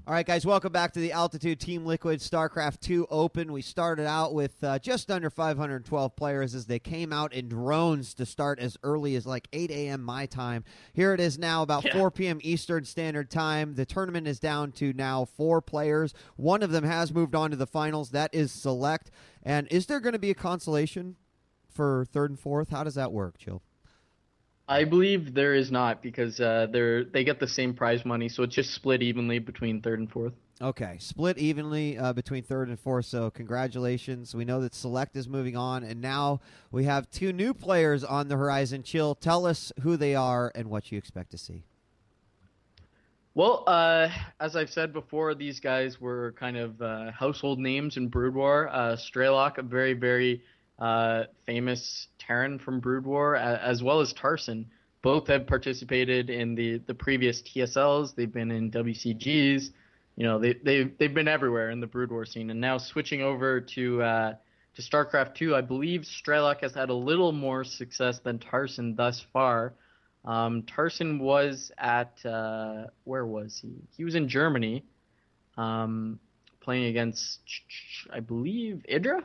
All right, guys, welcome back to the Altitude Team Liquid StarCraft 2 Open. We started out with just under 512 players as they came out in drones to start as early as like 8 a.m. my time. Here it is now about 4 p.m. Eastern Standard Time. The tournament is down to now 4 players. One of them has moved on to the finals. That is Select. And is there going to be a consolation for third and fourth? How does that work, Jill? I believe there is not because they get the same prize money, so it's just split evenly between third and fourth. Okay, split evenly between third and fourth, so congratulations. We know that Select is moving on, and now we have 2 new players on the horizon. Chill, tell us who they are and what you expect to see. Well, as I've said before, these guys were kind of household names in Brood War. Strelok, a very, very famous Terran from Brood War, as well as Tarson. Both have participated in the previous TSLs. They've been in WCGs. You know, they've been everywhere in the Brood War scene. And now switching over to StarCraft 2, I believe Strelok has had a little more success than Tarson thus far. Tarson was at where was he? He was in Germany, playing against, I believe, Idra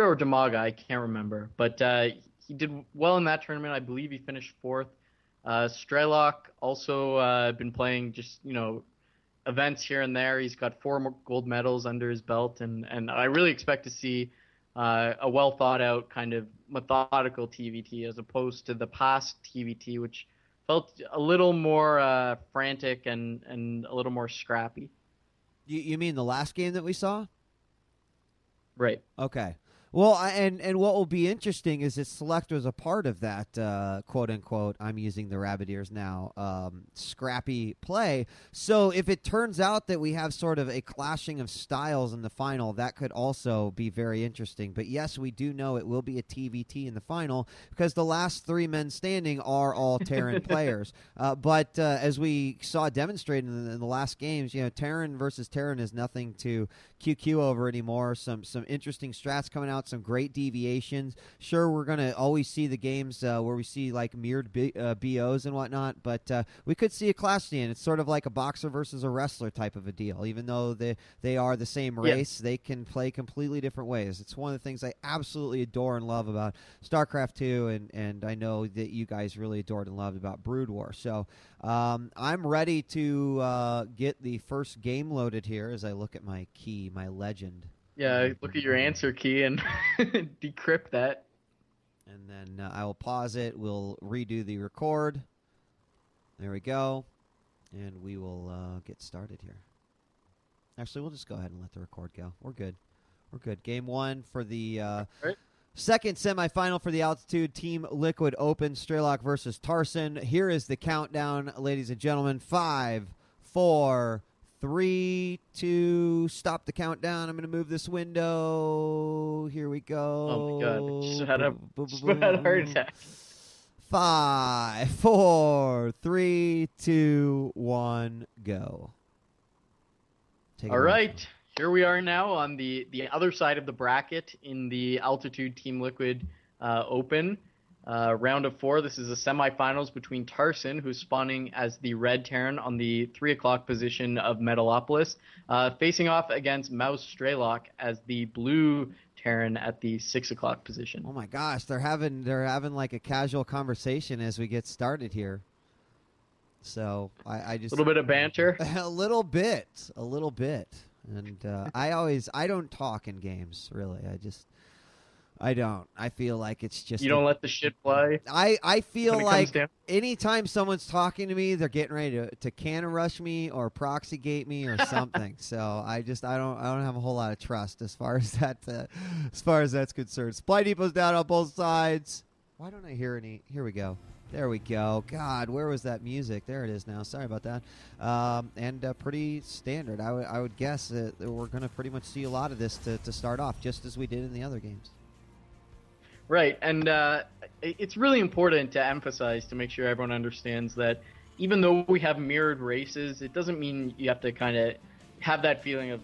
or Damaga, I can't remember. But he did well in that tournament. I believe he finished 4th. Strelok also been playing just, events here and there. He's got 4 more gold medals under his belt, and I really expect to see a well thought out kind of methodical TVT as opposed to the past TVT, which felt a little more frantic and a little more scrappy. You mean the last game that we saw? Right. Okay. Well, and what will be interesting is that Select was a part of that quote-unquote, I'm using the rabbit ears now, scrappy play. So if it turns out that we have sort of a clashing of styles in the final, that could also be very interesting. But yes, we do know it will be a TVT in the final because the last 3 men standing are all Terran players. But as we saw demonstrated in the last games, Terran versus Terran is nothing to QQ over anymore. Some interesting strats coming out, some great deviations. Sure, we're going to always see the games where we see like mirrored BOs and whatnot, but we could see a clash stand. It's sort of like a boxer versus a wrestler type of a deal. Even though they are the same race, they can play completely different ways. It's one of the things I absolutely adore and love about StarCraft 2, and I know that you guys really adored and loved about Brood War. So I'm ready to get the first game loaded here as I look at my key, my legend. Yeah, look at your answer key and decrypt that. And then I will pause it. We'll redo the record. There we go. And we will get started here. Actually, we'll just go ahead and let the record go. We're good. We're good. Game 1 for the second semifinal for the Altitude Team Liquid Open, Strelok versus Tarson. Here is the countdown, ladies and gentlemen. 5, 4, 3, 2, stop the countdown. I'm going to move this window. Here we go. Oh my god, just had a heart attack. 5, 4, 3, 2, 1, go. All right, here we are now on the other side of the bracket in the Altitude Team Liquid Open. Round of 4. This is the semifinals between Tarson, who's spawning as the red Terran on the 3 o'clock position of Metalopolis, facing off against Mouse Strelok as the blue Terran at the 6 o'clock position. Oh my gosh, they're having like a casual conversation as we get started here. So I just a little bit of banter. a little bit, and I don't talk in games really. I don't. I feel like it's just... You don't let the shit fly? I feel like anytime someone's talking to me, they're getting ready to cannon rush me or proxy gate me or something. So I don't have a whole lot of trust as far as that's concerned. Supply depot's down on both sides. Why don't I hear any? Here we go. There we go. God, where was that music? There it is now. Sorry about that. And pretty standard. I would guess that we're going to pretty much see a lot of this to start off, just as we did in the other games. Right, and it's really important to emphasize to make sure everyone understands that even though we have mirrored races, it doesn't mean you have to kind of have that feeling of,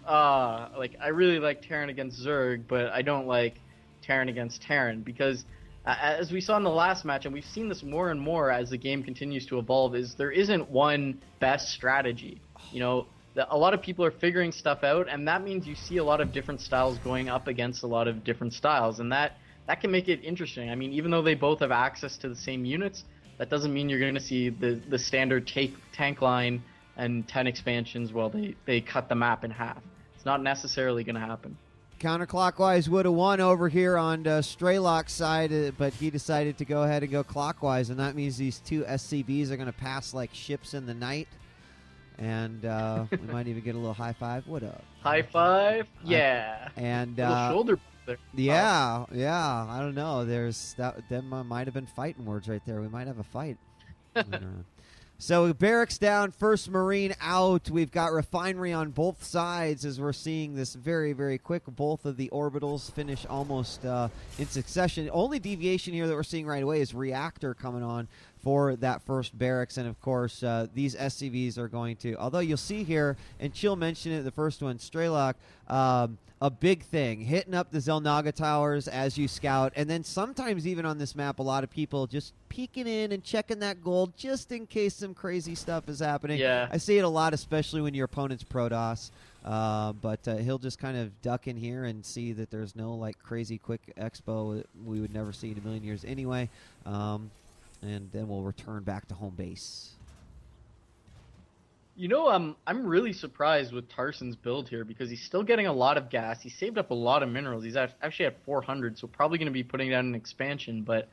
like, I really like Terran against Zerg, but I don't like Terran against Terran, because as we saw in the last match, and we've seen this more and more as the game continues to evolve, is there isn't one best strategy. You know, a lot of people are figuring stuff out, and that means you see a lot of different styles going up against a lot of different styles, and that can make it interesting. I mean, even though they both have access to the same units, that doesn't mean you're going to see the standard tank line and 10 expansions while they cut the map in half. It's not necessarily going to happen. Counterclockwise would have won over here on Strelok's side, but he decided to go ahead and go clockwise, and that means these two SCVs are going to pass like ships in the night. And we might even get a little high five. What up? High five? Yeah. And little shoulder there. Yeah. I don't know. Them might have been fighting words right there. We might have a fight. So barracks down, first Marine out. We've got refinery on both sides as we're seeing this very, very quick. Both of the orbitals finish almost in succession. Only deviation here that we're seeing right away is reactor coming on for that first barracks. And, of course, these SCVs are going to, although you'll see here, and Chill mentioned it, the first one, Strelok, a big thing, hitting up the Zelnaga towers as you scout, and then sometimes even on this map, a lot of people just peeking in and checking that gold just in case some crazy stuff is happening. Yeah. I see it a lot, especially when your opponent's Protoss, but he'll just kind of duck in here and see that there's no like crazy quick expo that we would never see in a million years anyway, and then we'll return back to home base. You know, I'm really surprised with Tarson's build here because he's still getting a lot of gas. He saved up a lot of minerals. He's actually at 400, so probably going to be putting down an expansion. But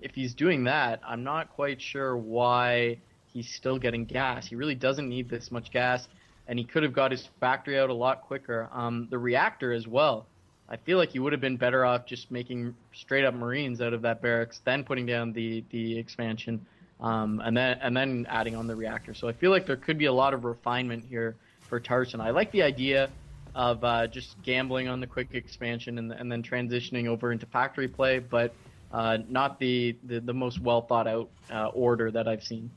if he's doing that, I'm not quite sure why he's still getting gas. He really doesn't need this much gas, and he could have got his factory out a lot quicker. The reactor as well. I feel like he would have been better off just making straight-up Marines out of that barracks, then putting down the expansion. And then adding on the reactor. So I feel like there could be a lot of refinement here for Tarson. I like the idea of just gambling on the quick expansion and then transitioning over into factory play, but not the most well thought out order that I've seen.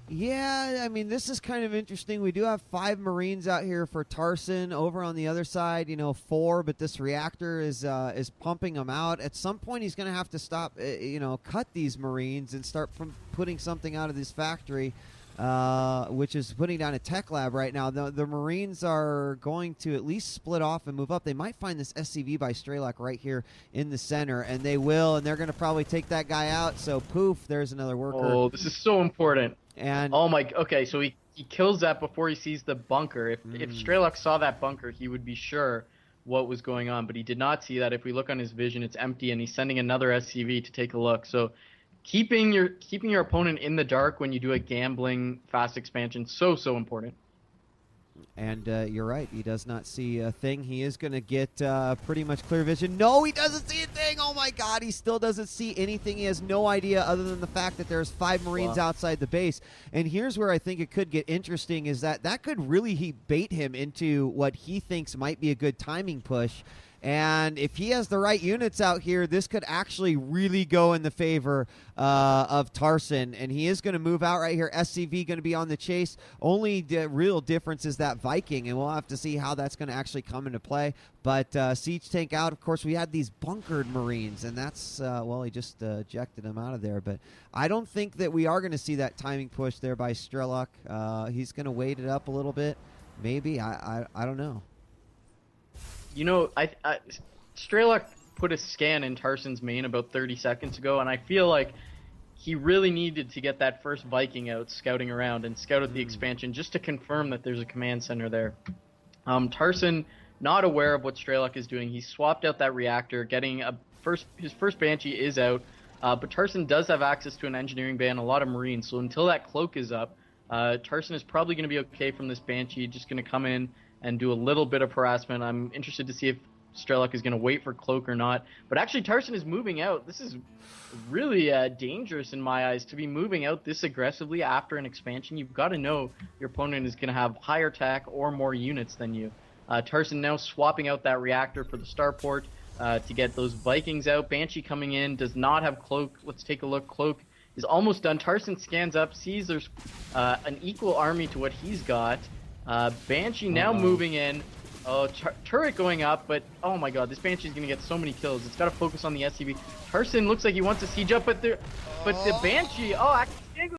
Yeah, I mean, this is kind of interesting. We do have 5 Marines out here for Tarson. Over on the other side, 4, but this reactor is pumping them out. At some point, he's going to have to stop, cut these Marines and start from putting something out of this factory, which is putting down a tech lab right now. The Marines are going to at least split off and move up. They might find this SCV by Strelok right here in the center, and they will, and they're going to probably take that guy out. So, poof, there's another worker. Oh, this is so important. And okay, so he kills that before he sees the bunker. If Strelok saw that bunker, he would be sure what was going on, but he did not see that. If we look on his vision, it's empty, and he's sending another SCV to take a look. So keeping your opponent in the dark when you do a gambling fast expansion, so important. And you're right. He does not see a thing. He is going to get pretty much clear vision. No, he doesn't see a thing. Oh, my God. He still doesn't see anything. He has no idea other than the fact that there's 5 Marines outside the base. And here's where I think it could get interesting is that could really bait him into what he thinks might be a good timing push. And if he has the right units out here, this could actually really go in the favor of Tarson. And he is going to move out right here. SCV going to be on the chase. Only real difference is that Viking, and we'll have to see how that's going to actually come into play. But siege tank out. Of course, we had these bunkered Marines, and that's, he just ejected them out of there. But I don't think that we are going to see that timing push there by Strelok. He's going to wait it up a little bit. Maybe. I don't know. Strelok put a scan in Tarson's main about 30 seconds ago, and I feel like he really needed to get that first Viking out scouting around and scout out the expansion just to confirm that there's a command center there. Tarson, not aware of what Strelok is doing. He swapped out that reactor, getting his first Banshee is out, but Tarson does have access to an engineering bay and a lot of Marines, so until that cloak is up, Tarson is probably going to be okay from this Banshee, just going to come in and do a little bit of harassment. I'm interested to see if Strelok is going to wait for cloak or not. But actually, Tarson is moving out. This is really dangerous in my eyes to be moving out this aggressively after an expansion. You've got to know your opponent is going to have higher tech or more units than you. Tarson now swapping out that reactor for the starport to get those Vikings out. Banshee coming in, does not have cloak. Let's take a look. Cloak is almost done. Tarson scans up, sees there's an equal army to what he's got. Banshee now moving in. Oh, turret going up, but oh my God, this Banshee's gonna get so many kills. It's got to focus on the SCV. Tarson looks like he wants to siege up, but the Banshee. Oh,